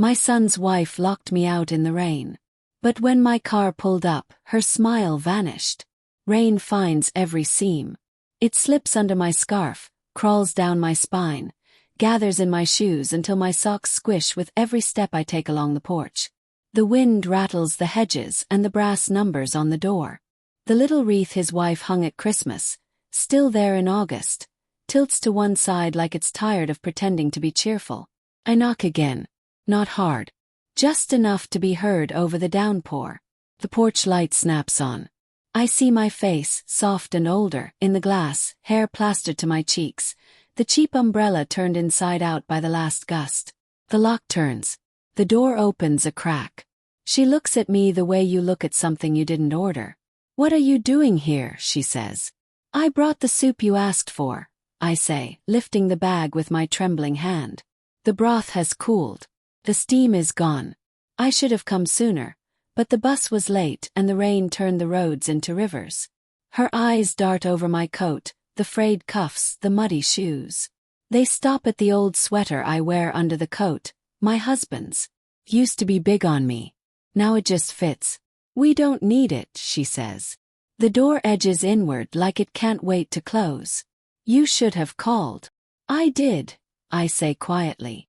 My son's wife locked me out in the rain. But when my car pulled up, her smile vanished. Rain finds every seam. It slips under my scarf, crawls down my spine, gathers in my shoes until my socks squish with every step I take along the porch. The wind rattles the hedges and the brass numbers on the door. The little wreath his wife hung at Christmas, still there in August, tilts to one side like it's tired of pretending to be cheerful. I knock again. Not hard. Just enough to be heard over the downpour. The porch light snaps on. I see my face, soft and older, in the glass, hair plastered to my cheeks, the cheap umbrella turned inside out by the last gust. The lock turns. The door opens a crack. She looks at me the way you look at something you didn't order. "What are you doing here?" she says. "I brought the soup you asked for," I say, lifting the bag with my trembling hand. The broth has cooled. The steam is gone. I should have come sooner, but the bus was late and the rain turned the roads into rivers. Her eyes dart over my coat, the frayed cuffs, the muddy shoes. They stop at the old sweater I wear under the coat, my husband's. Used to be big on me. Now it just fits. "We don't need it," she says. The door edges inward like it can't wait to close. "You should have called." "I did," I say quietly.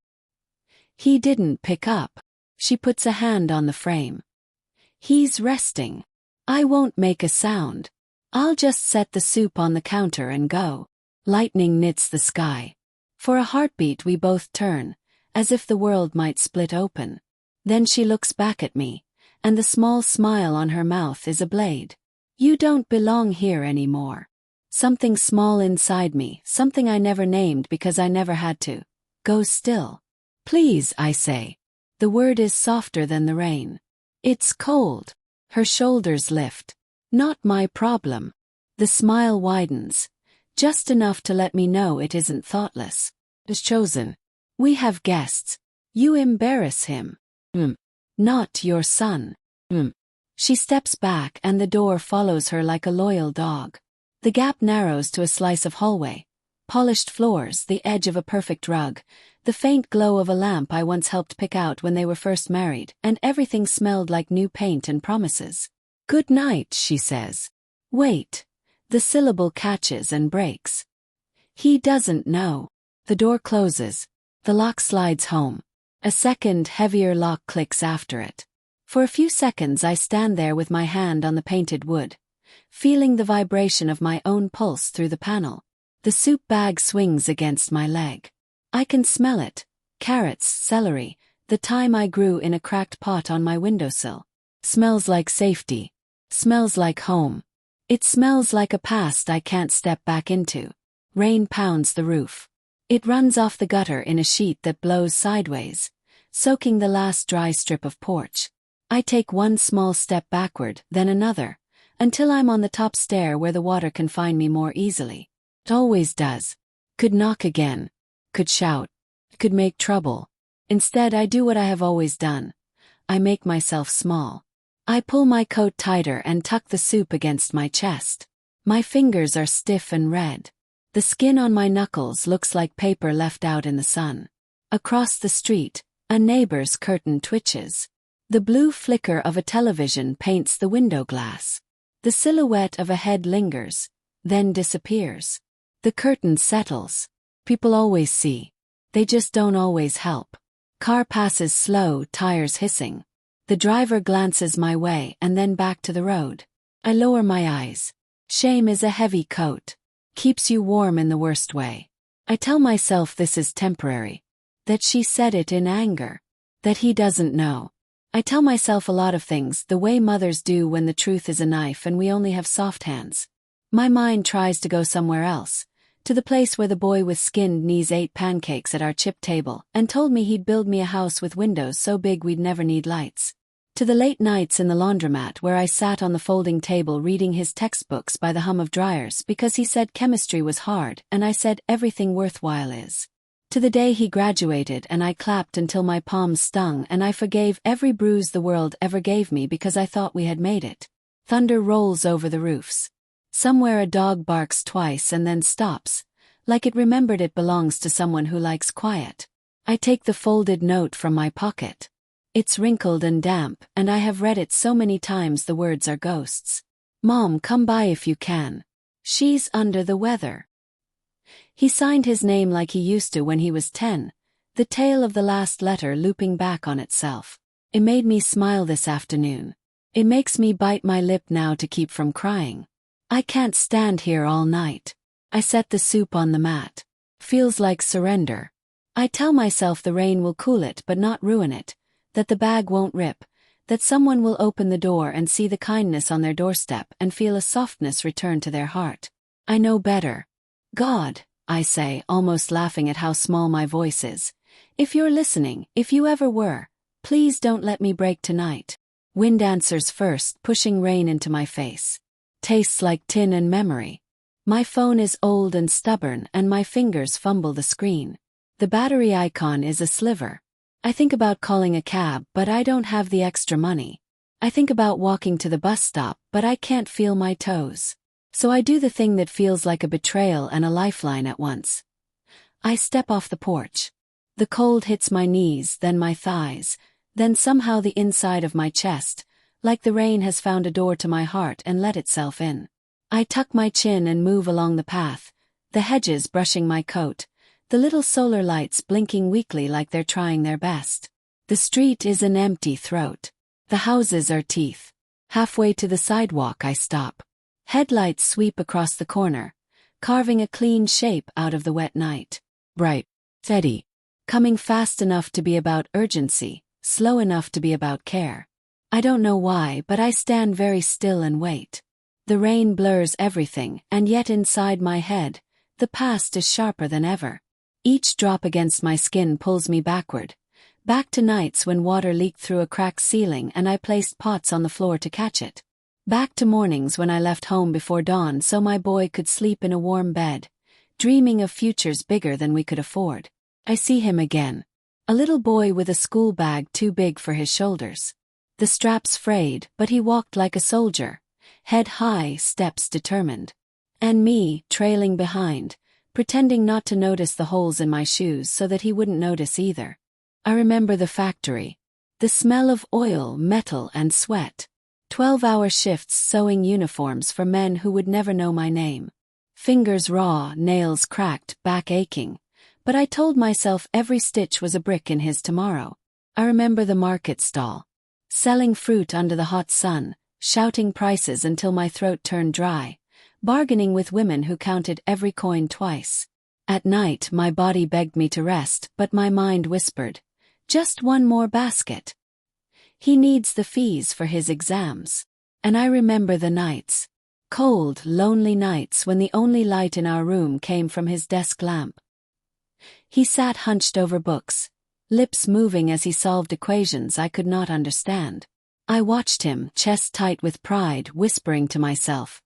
"He didn't pick up." She puts a hand on the frame. "He's resting. I won't make a sound. I'll just set the soup on the counter and go." Lightning knits the sky. For a heartbeat we both turn, as if the world might split open. Then she looks back at me, and the small smile on her mouth is a blade. "You don't belong here anymore." Something small inside me, something I never named because I never had to, goes still. "Please," I say. The word is softer than the rain. "It's cold." Her shoulders lift. "Not my problem." The smile widens, just enough to let me know it isn't thoughtless. "It's chosen. We have guests. You embarrass him." "Not your son." She steps back and the door follows her like a loyal dog. The gap narrows to a slice of hallway. Polished floors, the edge of a perfect rug, the faint glow of a lamp I once helped pick out when they were first married, and everything smelled like new paint and promises. "Good night," she says. "Wait." The syllable catches and breaks. "He doesn't know." The door closes. The lock slides home. A second, heavier lock clicks after it. For a few seconds I stand there with my hand on the painted wood, feeling the vibration of my own pulse through the panel. The soup bag swings against my leg. I can smell it. Carrots, celery, the thyme I grew in a cracked pot on my windowsill. Smells like safety. Smells like home. It smells like a past I can't step back into. Rain pounds the roof. It runs off the gutter in a sheet that blows sideways, soaking the last dry strip of porch. I take one small step backward, then another, until I'm on the top stair where the water can find me more easily. It always does. Could knock again. Could shout. Could make trouble. Instead, I do what I have always done. I make myself small. I pull my coat tighter and tuck the soup against my chest. My fingers are stiff and red. The skin on my knuckles looks like paper left out in the sun. Across the street, a neighbor's curtain twitches. The blue flicker of a television paints the window glass. The silhouette of a head lingers, then disappears. The curtain settles. People always see. They just don't always help. Car passes slow, tires hissing. The driver glances my way and then back to the road. I lower my eyes. Shame is a heavy coat. Keeps you warm in the worst way. I tell myself this is temporary. That she said it in anger. That he doesn't know. I tell myself a lot of things, the way mothers do when the truth is a knife and we only have soft hands. My mind tries to go somewhere else. To the place where the boy with skinned knees ate pancakes at our chip table and told me he'd build me a house with windows so big we'd never need lights. To the late nights in the laundromat where I sat on the folding table reading his textbooks by the hum of dryers because he said chemistry was hard and I said everything worthwhile is. To the day he graduated and I clapped until my palms stung and I forgave every bruise the world ever gave me because I thought we had made it. Thunder rolls over the roofs. Somewhere a dog barks twice and then stops, like it remembered it belongs to someone who likes quiet. I take the folded note from my pocket. It's wrinkled and damp, and I have read it so many times the words are ghosts. Mom, come by if you can. She's under the weather. He signed his name like he used to when he was 10, the tail of the last letter looping back on itself. It made me smile this afternoon. It makes me bite my lip now to keep from crying. I can't stand here all night. I set the soup on the mat. Feels like surrender. I tell myself the rain will cool it but not ruin it, that the bag won't rip, that someone will open the door and see the kindness on their doorstep and feel a softness return to their heart. I know better. God, I say, almost laughing at how small my voice is. If you're listening, if you ever were, please don't let me break tonight. Wind answers first, pushing rain into my face. Tastes like tin and memory. My phone is old and stubborn and my fingers fumble the screen. The battery icon is a sliver. I think about calling a cab, but I don't have the extra money. I think about walking to the bus stop, but I can't feel my toes. So I do the thing that feels like a betrayal and a lifeline at once. I step off the porch. The cold hits my knees, then my thighs, then somehow the inside of my chest, like the rain has found a door to my heart and let itself in. I tuck my chin and move along the path, the hedges brushing my coat, the little solar lights blinking weakly like they're trying their best. The street is an empty throat. The houses are teeth. Halfway to the sidewalk I stop. Headlights sweep across the corner, carving a clean shape out of the wet night. Bright, steady, coming fast enough to be about urgency, slow enough to be about care. I don't know why, but I stand very still and wait. The rain blurs everything, and yet inside my head, the past is sharper than ever. Each drop against my skin pulls me backward, back to nights when water leaked through a cracked ceiling and I placed pots on the floor to catch it. Back to mornings when I left home before dawn so my boy could sleep in a warm bed, dreaming of futures bigger than we could afford. I see him again. A little boy with a school bag too big for his shoulders. The straps frayed, but he walked like a soldier, head high, steps determined. And me, trailing behind, pretending not to notice the holes in my shoes so that he wouldn't notice either. I remember the factory. The smell of oil, metal, and sweat. 12-hour shifts sewing uniforms for men who would never know my name. Fingers raw, nails cracked, back aching. But I told myself every stitch was a brick in his tomorrow. I remember the market stall. Selling fruit under the hot sun, shouting prices until my throat turned dry. Bargaining with women who counted every coin twice. At night my body begged me to rest, but my mind whispered, just one more basket. He needs the fees for his exams. And I remember the nights. Cold, lonely nights when the only light in our room came from his desk lamp. He sat hunched over books, lips moving as he solved equations I could not understand. I watched him, chest tight with pride, whispering to myself,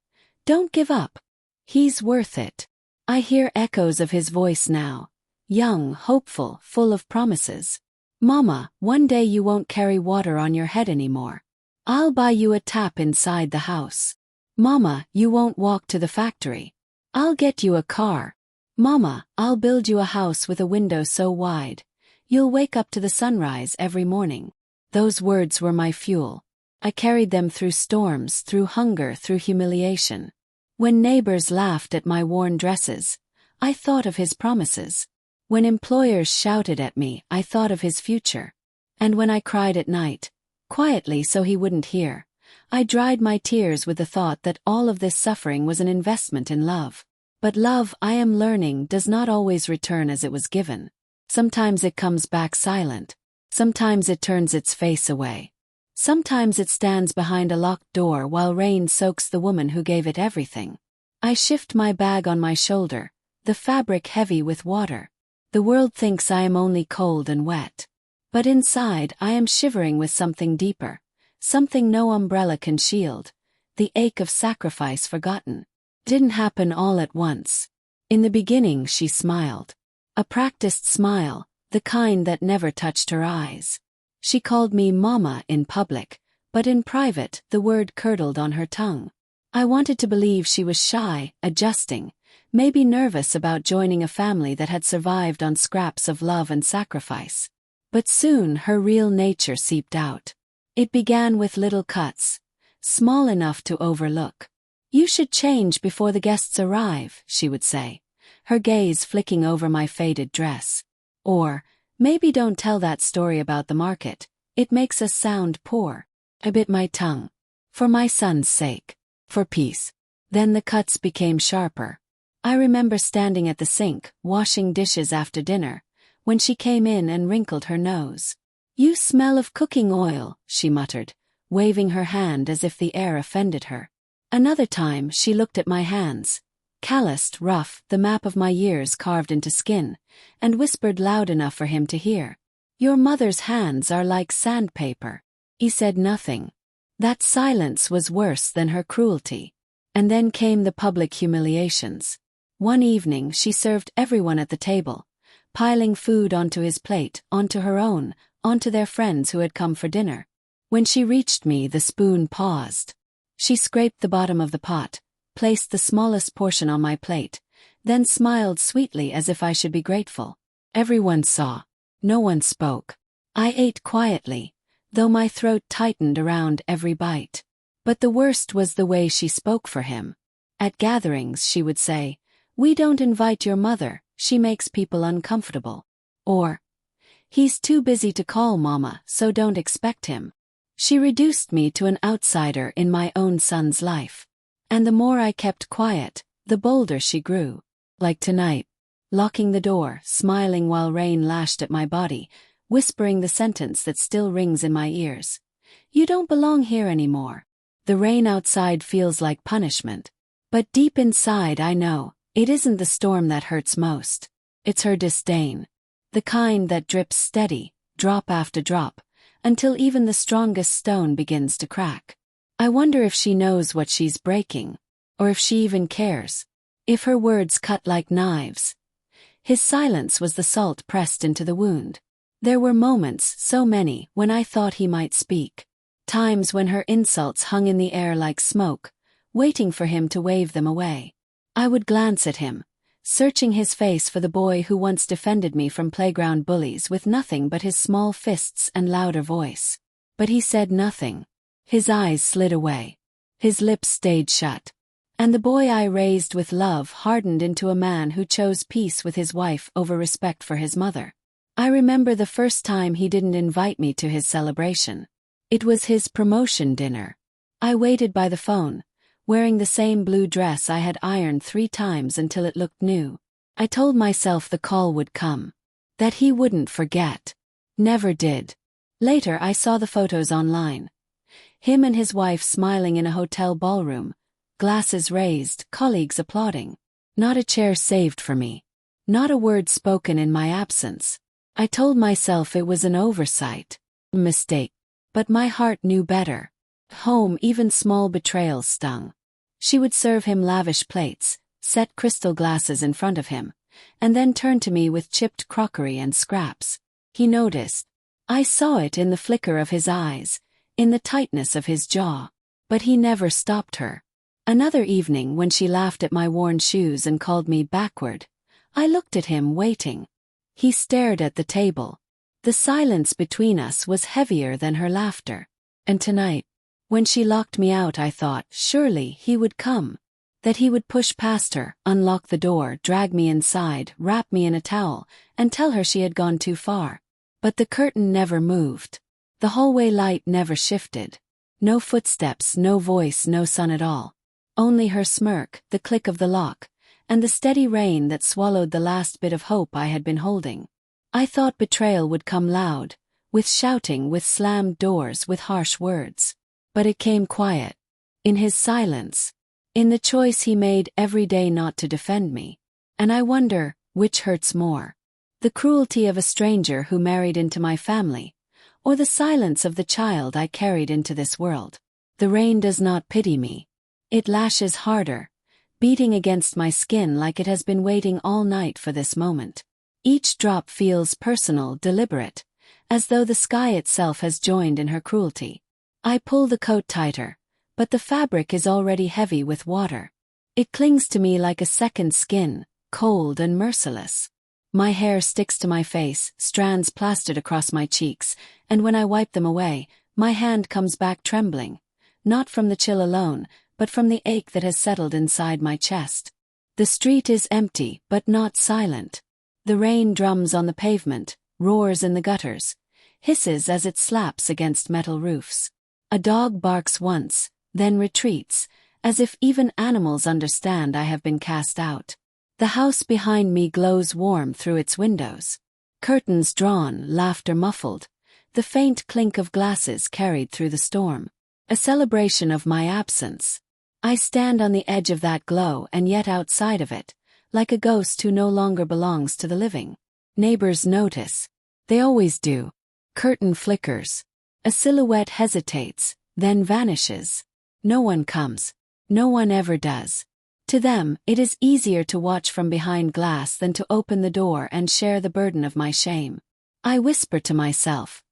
don't give up. He's worth it. I hear echoes of his voice now. Young, hopeful, full of promises. Mama, one day you won't carry water on your head anymore. I'll buy you a tap inside the house. Mama, you won't walk to the factory. I'll get you a car. Mama, I'll build you a house with a window so wide. You'll wake up to the sunrise every morning. Those words were my fuel. I carried them through storms, through hunger, through humiliation. When neighbors laughed at my worn dresses, I thought of his promises. When employers shouted at me, I thought of his future. And when I cried at night, quietly so he wouldn't hear, I dried my tears with the thought that all of this suffering was an investment in love. But love, I am learning, does not always return as it was given. Sometimes it comes back silent. Sometimes it turns its face away. Sometimes it stands behind a locked door while rain soaks the woman who gave it everything. I shift my bag on my shoulder, the fabric heavy with water. The world thinks I am only cold and wet. But inside I am shivering with something deeper, something no umbrella can shield, the ache of sacrifice forgotten. Didn't happen all at once. In the beginning she smiled. A practiced smile, the kind that never touched her eyes. She called me Mama in public, but in private the word curdled on her tongue. I wanted to believe she was shy, adjusting, maybe nervous about joining a family that had survived on scraps of love and sacrifice. But soon her real nature seeped out. It began with little cuts, small enough to overlook. "You should change before the guests arrive," she would say, her gaze flicking over my faded dress. Or, "Maybe don't tell that story about the market, it makes us sound poor." I bit my tongue. For my son's sake. For peace. Then the cuts became sharper. I remember standing at the sink, washing dishes after dinner, when she came in and wrinkled her nose. "You smell of cooking oil," she muttered, waving her hand as if the air offended her. Another time she looked at my hands, calloused, rough, the map of my years carved into skin, and whispered loud enough for him to hear. "Your mother's hands are like sandpaper." He said nothing. That silence was worse than her cruelty. And then came the public humiliations. One evening she served everyone at the table, piling food onto his plate, onto her own, onto their friends who had come for dinner. When she reached me, the spoon paused. She scraped the bottom of the pot, placed the smallest portion on my plate, then smiled sweetly as if I should be grateful. Everyone saw. No one spoke. I ate quietly, though my throat tightened around every bite. But the worst was the way she spoke for him. At gatherings she would say, "We don't invite your mother, she makes people uncomfortable." Or, "He's too busy to call Mama, so don't expect him." She reduced me to an outsider in my own son's life. And the more I kept quiet, the bolder she grew. Like tonight, locking the door, smiling while rain lashed at my body, whispering the sentence that still rings in my ears. "You don't belong here anymore." The rain outside feels like punishment. But deep inside I know, it isn't the storm that hurts most. It's her disdain. The kind that drips steady, drop after drop, until even the strongest stone begins to crack. I wonder if she knows what she's breaking, or if she even cares. If her words cut like knives. His silence was the salt pressed into the wound. There were moments, so many, when I thought he might speak. Times when her insults hung in the air like smoke, waiting for him to wave them away. I would glance at him, searching his face for the boy who once defended me from playground bullies with nothing but his small fists and louder voice. But he said nothing. His eyes slid away. His lips stayed shut. And the boy I raised with love hardened into a man who chose peace with his wife over respect for his mother. I remember the first time he didn't invite me to his celebration. It was his promotion dinner. I waited by the phone, wearing the same blue dress I had ironed 3 times until it looked new. I told myself the call would come. That he wouldn't forget. Never did. Later I saw the photos online. Him and his wife smiling in a hotel ballroom, glasses raised, colleagues applauding. Not a chair saved for me. Not a word spoken in my absence. I told myself it was an oversight. A mistake. But my heart knew better. Home, even small betrayals stung. She would serve him lavish plates, set crystal glasses in front of him, and then turn to me with chipped crockery and scraps. He noticed. I saw it in the flicker of his eyes, in the tightness of his jaw. But he never stopped her. Another evening when she laughed at my worn shoes and called me backward, I looked at him waiting. He stared at the table. The silence between us was heavier than her laughter. And tonight, when she locked me out, I thought, surely he would come. That he would push past her, unlock the door, drag me inside, wrap me in a towel, and tell her she had gone too far. But the curtain never moved. The hallway light never shifted. No footsteps, no voice, no sun at all. Only her smirk, the click of the lock, and the steady rain that swallowed the last bit of hope I had been holding. I thought betrayal would come loud, with shouting, with slammed doors, with harsh words. But it came quiet. In his silence. In the choice he made every day not to defend me. And I wonder, which hurts more? The cruelty of a stranger who married into my family, or the silence of the child I carried into this world? The rain does not pity me. It lashes harder, beating against my skin like it has been waiting all night for this moment. Each drop feels personal, deliberate, as though the sky itself has joined in her cruelty. I pull the coat tighter, but the fabric is already heavy with water. It clings to me like a second skin, cold and merciless. My hair sticks to my face, strands plastered across my cheeks, and when I wipe them away, my hand comes back trembling, not from the chill alone, but from the ache that has settled inside my chest. The street is empty, but not silent. The rain drums on the pavement, roars in the gutters, hisses as it slaps against metal roofs. A dog barks once, then retreats, as if even animals understand I have been cast out. The house behind me glows warm through its windows. Curtains drawn, laughter muffled, the faint clink of glasses carried through the storm. A celebration of my absence. I stand on the edge of that glow and yet outside of it, like a ghost who no longer belongs to the living. Neighbors notice. They always do. Curtain flickers. A silhouette hesitates, then vanishes. No one comes. No one ever does. To them, it is easier to watch from behind glass than to open the door and share the burden of my shame. I whisper to myself,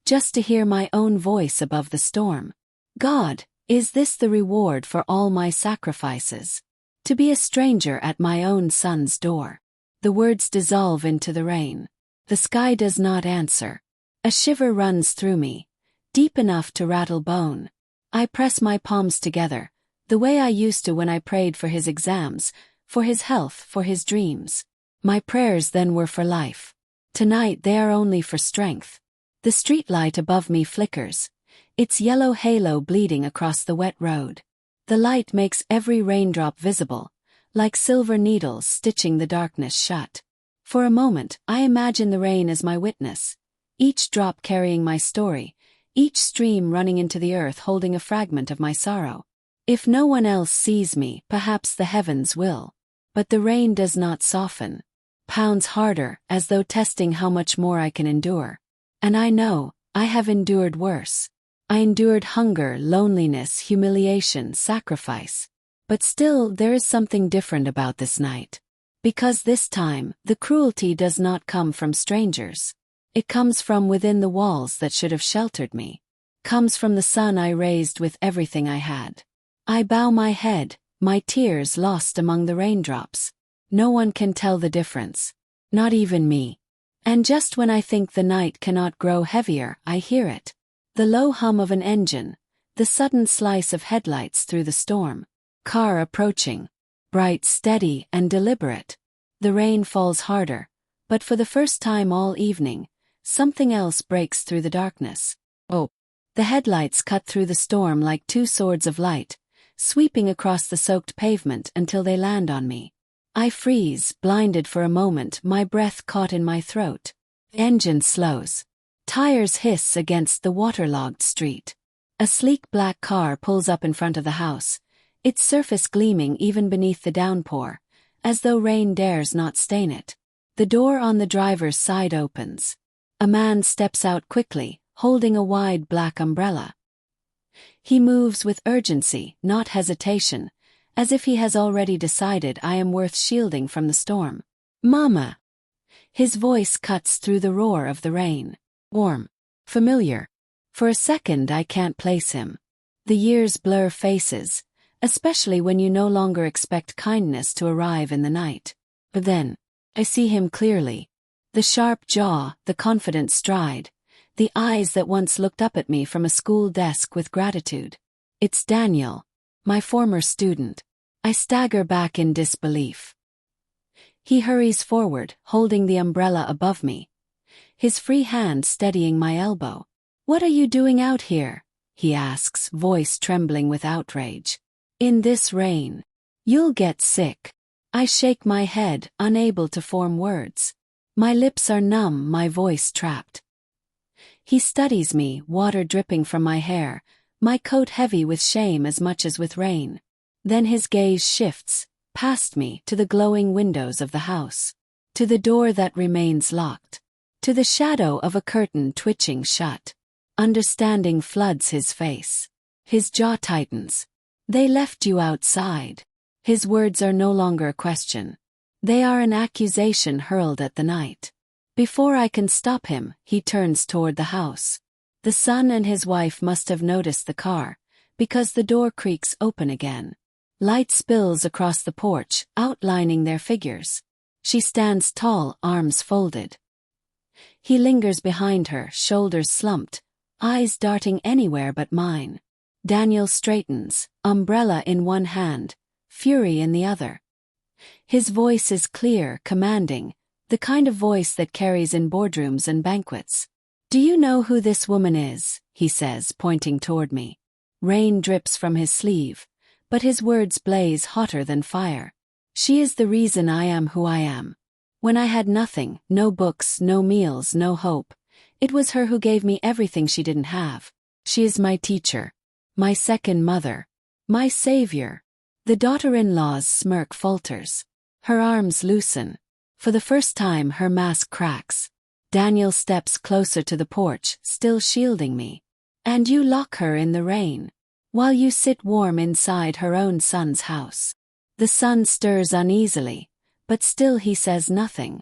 just to hear my own voice above the storm. God, is this the reward for all my sacrifices? To be a stranger at my own son's door. The words dissolve into the rain. The sky does not answer. A shiver runs through me, deep enough to rattle bone. I press my palms together, the way I used to when I prayed for his exams, for his health, for his dreams. My prayers then were for life. Tonight they are only for strength. The streetlight above me flickers, its yellow halo bleeding across the wet road. The light makes every raindrop visible, like silver needles stitching the darkness shut. For a moment, I imagine the rain as my witness, each drop carrying my story, each stream running into the earth holding a fragment of my sorrow. If no one else sees me, perhaps the heavens will. But the rain does not soften. Pounds harder, as though testing how much more I can endure. And I know, I have endured worse. I endured hunger, loneliness, humiliation, sacrifice. But still, there is something different about this night. Because this time, the cruelty does not come from strangers. It comes from within the walls that should have sheltered me. Comes from the son I raised with everything I had. I bow my head, my tears lost among the raindrops. No one can tell the difference. Not even me. And just when I think the night cannot grow heavier, I hear it. The low hum of an engine, the sudden slice of headlights through the storm. Car approaching. Bright, steady, and deliberate. The rain falls harder, but for the first time all evening, something else breaks through the darkness. Oh. The headlights cut through the storm like two swords of light, sweeping across the soaked pavement until they land on me. I freeze, blinded for a moment, my breath caught in my throat. The engine slows. Tires hiss against the waterlogged street. A sleek black car pulls up in front of the house, its surface gleaming even beneath the downpour, as though rain dares not stain it. The door on the driver's side opens. A man steps out quickly, holding a wide black umbrella. He moves with urgency, not hesitation, as if he has already decided I am worth shielding from the storm. Mama! His voice cuts through the roar of the rain. Warm. Familiar. For a second I can't place him. The years blur faces, especially when you no longer expect kindness to arrive in the night. But then, I see him clearly. The sharp jaw, the confident stride, the eyes that once looked up at me from a school desk with gratitude. It's Daniel, my former student. I stagger back in disbelief. He hurries forward, holding the umbrella above me, his free hand steadying my elbow. "What are you doing out here?" he asks, voice trembling with outrage. "In this rain. You'll get sick." I shake my head, unable to form words. My lips are numb, my voice trapped. He studies me, water dripping from my hair, my coat heavy with shame as much as with rain. Then his gaze shifts, past me, to the glowing windows of the house. To the door that remains locked. To the shadow of a curtain twitching shut. Understanding floods his face. His jaw tightens. "They left you outside." His words are no longer a question. They are an accusation hurled at the night. Before I can stop him, he turns toward the house. The son and his wife must have noticed the car, because the door creaks open again. Light spills across the porch, outlining their figures. She stands tall, arms folded. He lingers behind her, shoulders slumped, eyes darting anywhere but mine. Daniel straightens, umbrella in one hand, fury in the other. His voice is clear, commanding, the kind of voice that carries in boardrooms and banquets. "Do you know who this woman is?" he says, pointing toward me. Rain drips from his sleeve, but his words blaze hotter than fire. "She is the reason I am who I am. When I had nothing, no books, no meals, no hope, it was her who gave me everything she didn't have. She is my teacher, my second mother, my savior." The daughter-in-law's smirk falters. Her arms loosen. For the first time her mask cracks. Daniel steps closer to the porch, still shielding me. "And you lock her in the rain, while you sit warm inside her own son's house." The son stirs uneasily, but still he says nothing.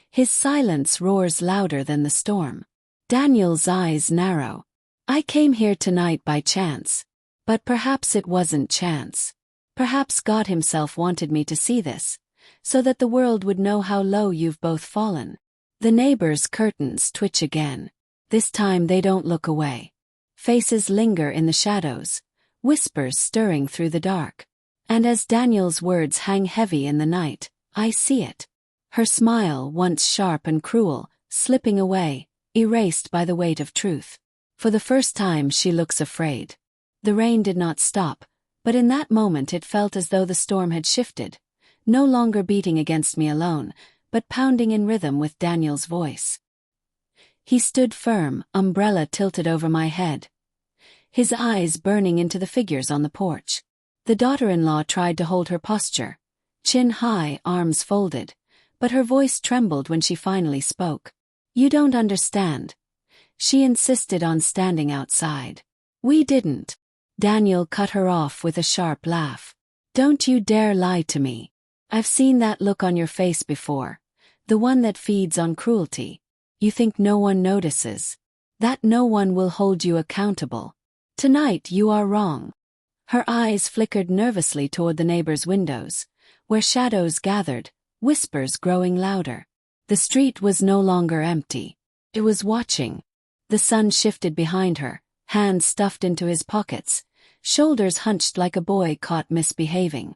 His silence roars louder than the storm. Daniel's eyes narrow. "I came here tonight by chance. But perhaps it wasn't chance. Perhaps God himself wanted me to see this, so that the world would know how low you've both fallen." The neighbors' curtains twitch again. This time they don't look away. Faces linger in the shadows, whispers stirring through the dark. And as Daniel's words hang heavy in the night, I see it. Her smile, once sharp and cruel, slipping away, erased by the weight of truth. For the first time she looks afraid. The rain did not stop, but in that moment it felt as though the storm had shifted, no longer beating against me alone, but pounding in rhythm with Daniel's voice. He stood firm, umbrella tilted over my head, his eyes burning into the figures on the porch. The daughter-in-law tried to hold her posture, chin high, arms folded, but her voice trembled when she finally spoke. "You don't understand." She insisted on standing outside. "We didn't." Daniel cut her off with a sharp laugh. "Don't you dare lie to me. I've seen that look on your face before, the one that feeds on cruelty. You think no one notices, that no one will hold you accountable. Tonight you are wrong." Her eyes flickered nervously toward the neighbors' windows, where shadows gathered, whispers growing louder. The street was no longer empty. It was watching. The son shifted behind her, hands stuffed into his pockets, shoulders hunched like a boy caught misbehaving.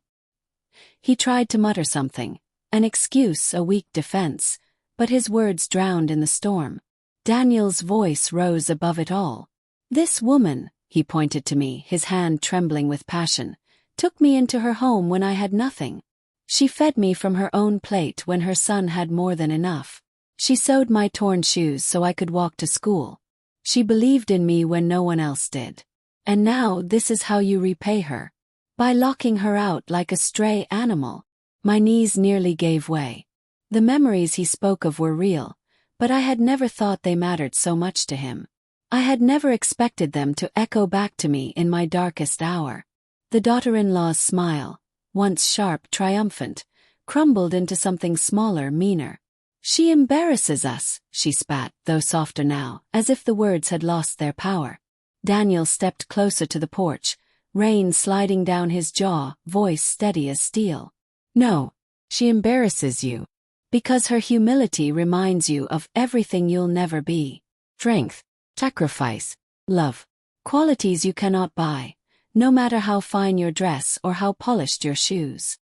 He tried to mutter something, an excuse, a weak defense, but his words drowned in the storm. Daniel's voice rose above it all. "This woman," he pointed to me, his hand trembling with passion, "took me into her home when I had nothing. She fed me from her own plate when her son had more than enough. She sewed my torn shoes so I could walk to school. She believed in me when no one else did. And now this is how you repay her. By locking her out like a stray animal." My knees nearly gave way. The memories he spoke of were real, but I had never thought they mattered so much to him. I had never expected them to echo back to me in my darkest hour. The daughter-in-law's smile, once sharp, triumphant, crumbled into something smaller, meaner. "She embarrasses us," she spat, though softer now, as if the words had lost their power. Daniel stepped closer to the porch, rain sliding down his jaw, voice steady as steel. "No, she embarrasses you. Because her humility reminds you of everything you'll never be. Strength, sacrifice, love. Qualities you cannot buy, no matter how fine your dress or how polished your shoes."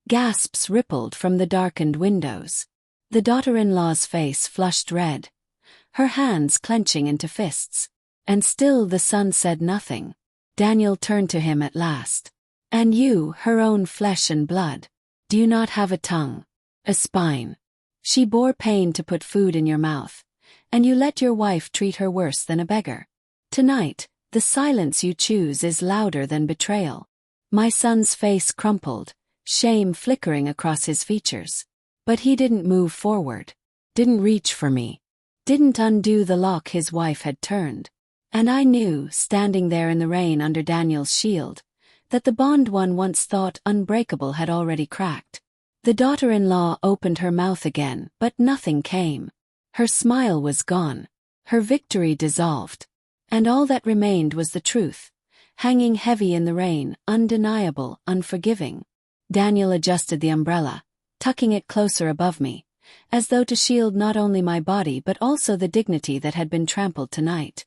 Gasps rippled from the darkened windows. The daughter-in-law's face flushed red, her hands clenching into fists. And still the son said nothing. Daniel turned to him at last. "And you, her own flesh and blood, do you not have a tongue, a spine? She bore pain to put food in your mouth, and you let your wife treat her worse than a beggar. Tonight, the silence you choose is louder than betrayal." My son's face crumpled, shame flickering across his features. But he didn't move forward, didn't reach for me, didn't undo the lock his wife had turned. And I knew, standing there in the rain under Daniel's shield, that the bond one once thought unbreakable had already cracked. The daughter-in-law opened her mouth again, but nothing came. Her smile was gone, her victory dissolved. And all that remained was the truth, hanging heavy in the rain, undeniable, unforgiving. Daniel adjusted the umbrella, tucking it closer above me, as though to shield not only my body but also the dignity that had been trampled tonight.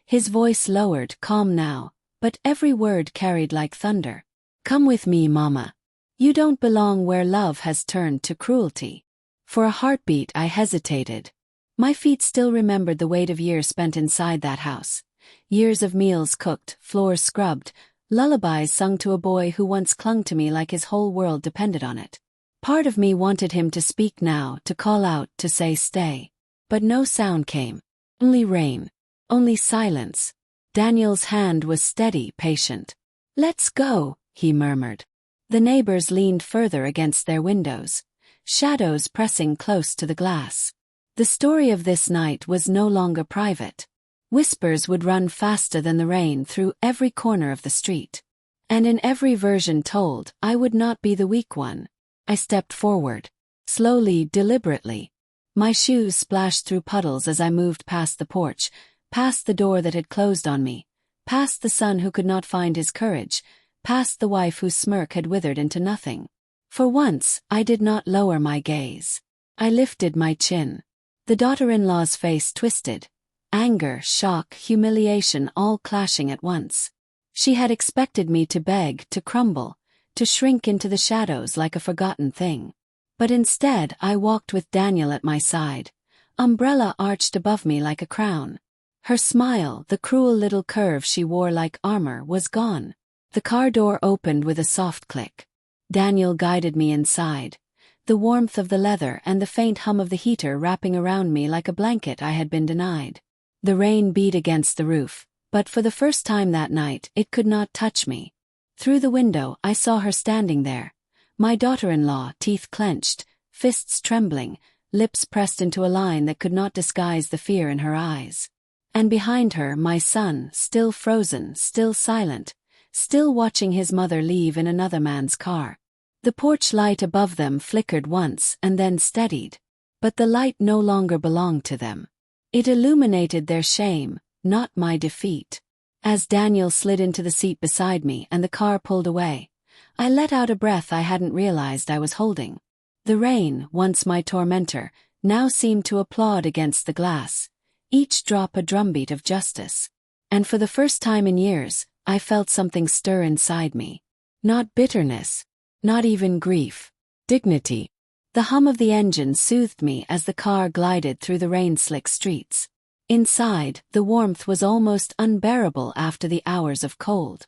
His voice lowered, calm now, but every word carried like thunder. "Come with me, Mama. You don't belong where love has turned to cruelty." For a heartbeat I hesitated. My feet still remembered the weight of years spent inside that house. Years of meals cooked, floors scrubbed, lullabies sung to a boy who once clung to me like his whole world depended on it. Part of me wanted him to speak now, to call out, to say stay. But no sound came. Only rain. Only silence. Daniel's hand was steady, patient. "Let's go," he murmured. The neighbors leaned further against their windows, shadows pressing close to the glass. The story of this night was no longer private. Whispers would run faster than the rain through every corner of the street. And in every version told, I would not be the weak one. I stepped forward, slowly, deliberately. My shoes splashed through puddles as I moved past the porch, past the door that had closed on me, past the son who could not find his courage, past the wife whose smirk had withered into nothing. For once, I did not lower my gaze. I lifted my chin. The daughter-in-law's face twisted. Anger, shock, humiliation all clashing at once. She had expected me to beg, to crumble, to shrink into the shadows like a forgotten thing. But instead I walked with Daniel at my side, umbrella arched above me like a crown. Her smile, the cruel little curve she wore like armor, was gone. The car door opened with a soft click. Daniel guided me inside, the warmth of the leather and the faint hum of the heater wrapping around me like a blanket I had been denied. The rain beat against the roof, but for the first time that night it could not touch me. Through the window I saw her standing there, my daughter-in-law, teeth clenched, fists trembling, lips pressed into a line that could not disguise the fear in her eyes. And behind her my son, still frozen, still silent, still watching his mother leave in another man's car. The porch light above them flickered once and then steadied, but the light no longer belonged to them. It illuminated their shame, not my defeat. As Daniel slid into the seat beside me and the car pulled away, I let out a breath I hadn't realized I was holding. The rain, once my tormentor, now seemed to applaud against the glass, each drop a drumbeat of justice. And for the first time in years, I felt something stir inside me. Not bitterness, not even grief. Dignity. The hum of the engine soothed me as the car glided through the rain-slick streets. Inside, the warmth was almost unbearable after the hours of cold.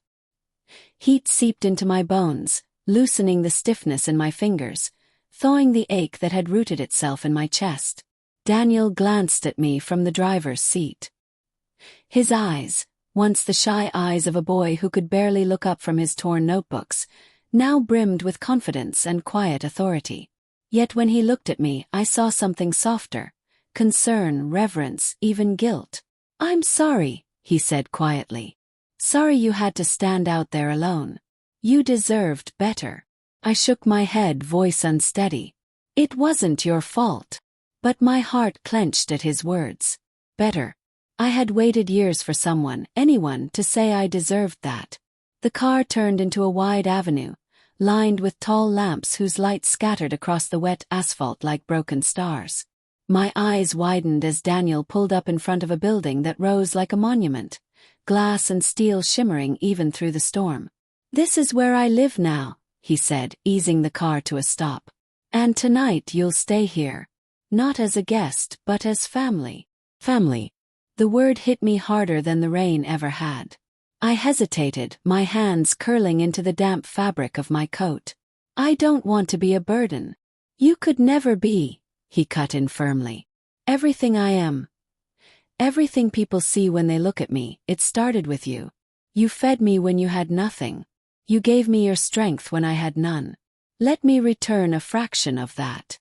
Heat seeped into my bones, loosening the stiffness in my fingers, thawing the ache that had rooted itself in my chest. Daniel glanced at me from the driver's seat. His eyes, once the shy eyes of a boy who could barely look up from his torn notebooks, now brimmed with confidence and quiet authority. Yet when he looked at me, I saw something softer. Concern, reverence, even guilt. "I'm sorry," he said quietly. "Sorry you had to stand out there alone. You deserved better." I shook my head, voice unsteady. "It wasn't your fault." But my heart clenched at his words. Better. I had waited years for someone, anyone, to say I deserved that. The car turned into a wide avenue, lined with tall lamps whose light scattered across the wet asphalt like broken stars. My eyes widened as Daniel pulled up in front of a building that rose like a monument, glass and steel shimmering even through the storm. "This is where I live now," he said, easing the car to a stop. "And tonight you'll stay here. Not as a guest, but as family." Family. The word hit me harder than the rain ever had. I hesitated, my hands curling into the damp fabric of my coat. "I don't want to be a burden." "You could never be," he cut in firmly. "Everything I am, everything people see when they look at me, it started with you. You fed me when you had nothing. You gave me your strength when I had none. Let me return a fraction of that."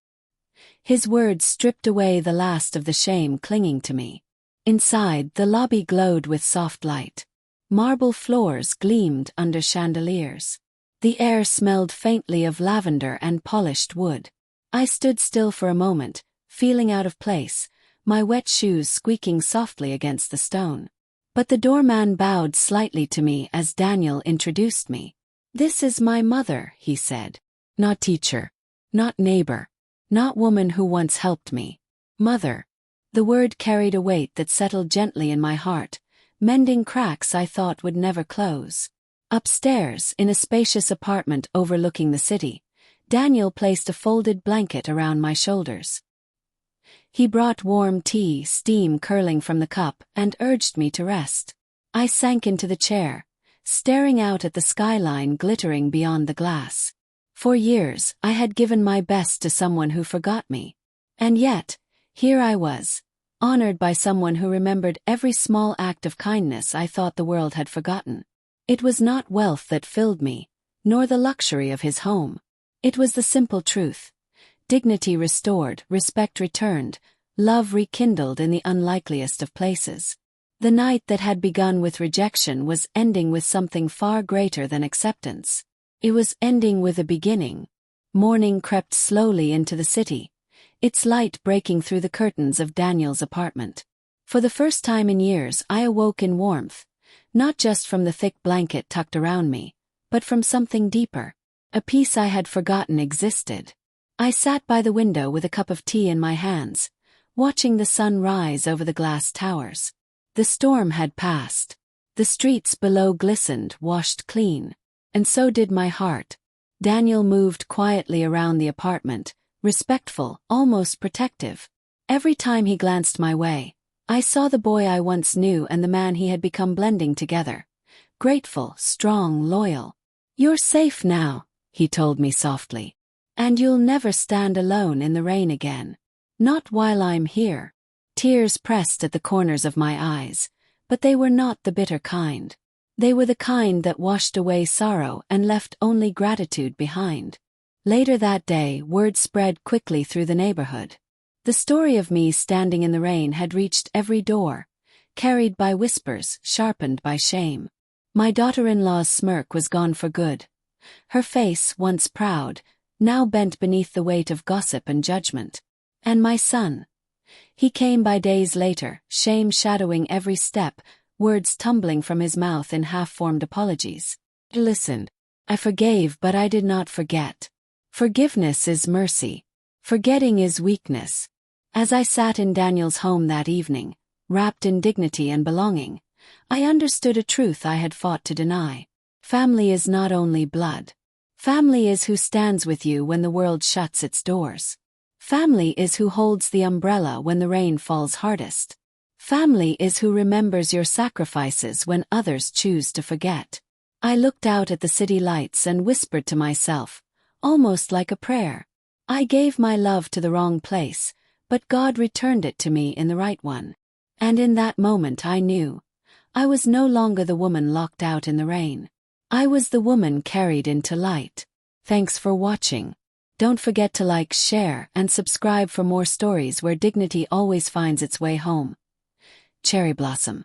His words stripped away the last of the shame clinging to me. Inside, the lobby glowed with soft light. Marble floors gleamed under chandeliers. The air smelled faintly of lavender and polished wood. I stood still for a moment, feeling out of place, my wet shoes squeaking softly against the stone. But the doorman bowed slightly to me as Daniel introduced me. "This is my mother," he said. "Not teacher. Not neighbor. Not woman who once helped me. Mother." The word carried a weight that settled gently in my heart, mending cracks I thought would never close. Upstairs, in a spacious apartment overlooking the city, Daniel placed a folded blanket around my shoulders. He brought warm tea, steam curling from the cup, and urged me to rest. I sank into the chair, staring out at the skyline glittering beyond the glass. For years, I had given my best to someone who forgot me. And yet, here I was, honored by someone who remembered every small act of kindness I thought the world had forgotten. It was not wealth that filled me, nor the luxury of his home. It was the simple truth. Dignity restored, respect returned, love rekindled in the unlikeliest of places. The night that had begun with rejection was ending with something far greater than acceptance. It was ending with a beginning. Morning crept slowly into the city, its light breaking through the curtains of Daniel's apartment. For the first time in years I awoke in warmth, not just from the thick blanket tucked around me, but from something deeper. A peace I had forgotten existed. I sat by the window with a cup of tea in my hands, watching the sun rise over the glass towers. The storm had passed. The streets below glistened, washed clean. And so did my heart. Daniel moved quietly around the apartment, respectful, almost protective. Every time he glanced my way, I saw the boy I once knew and the man he had become blending together. Grateful, strong, loyal. "You're safe now," he told me softly. "And you'll never stand alone in the rain again. Not while I'm here." Tears pressed at the corners of my eyes, but they were not the bitter kind. They were the kind that washed away sorrow and left only gratitude behind. Later that day, word spread quickly through the neighborhood. The story of me standing in the rain had reached every door, carried by whispers, sharpened by shame. My daughter-in-law's smirk was gone for good. Her face, once proud, now bent beneath the weight of gossip and judgment. And my son. He came by days later, shame shadowing every step, words tumbling from his mouth in half-formed apologies. "Listen, I forgave, but I did not forget. Forgiveness is mercy. Forgetting is weakness." As I sat in Daniel's home that evening, wrapped in dignity and belonging, I understood a truth I had fought to deny. Family is not only blood. Family is who stands with you when the world shuts its doors. Family is who holds the umbrella when the rain falls hardest. Family is who remembers your sacrifices when others choose to forget. I looked out at the city lights and whispered to myself, almost like a prayer. I gave my love to the wrong place, but God returned it to me in the right one. And in that moment I knew. I was no longer the woman locked out in the rain. I was the woman carried into light. Thanks for watching. Don't forget to like, share, and subscribe for more stories where dignity always finds its way home. Cherry Blossom.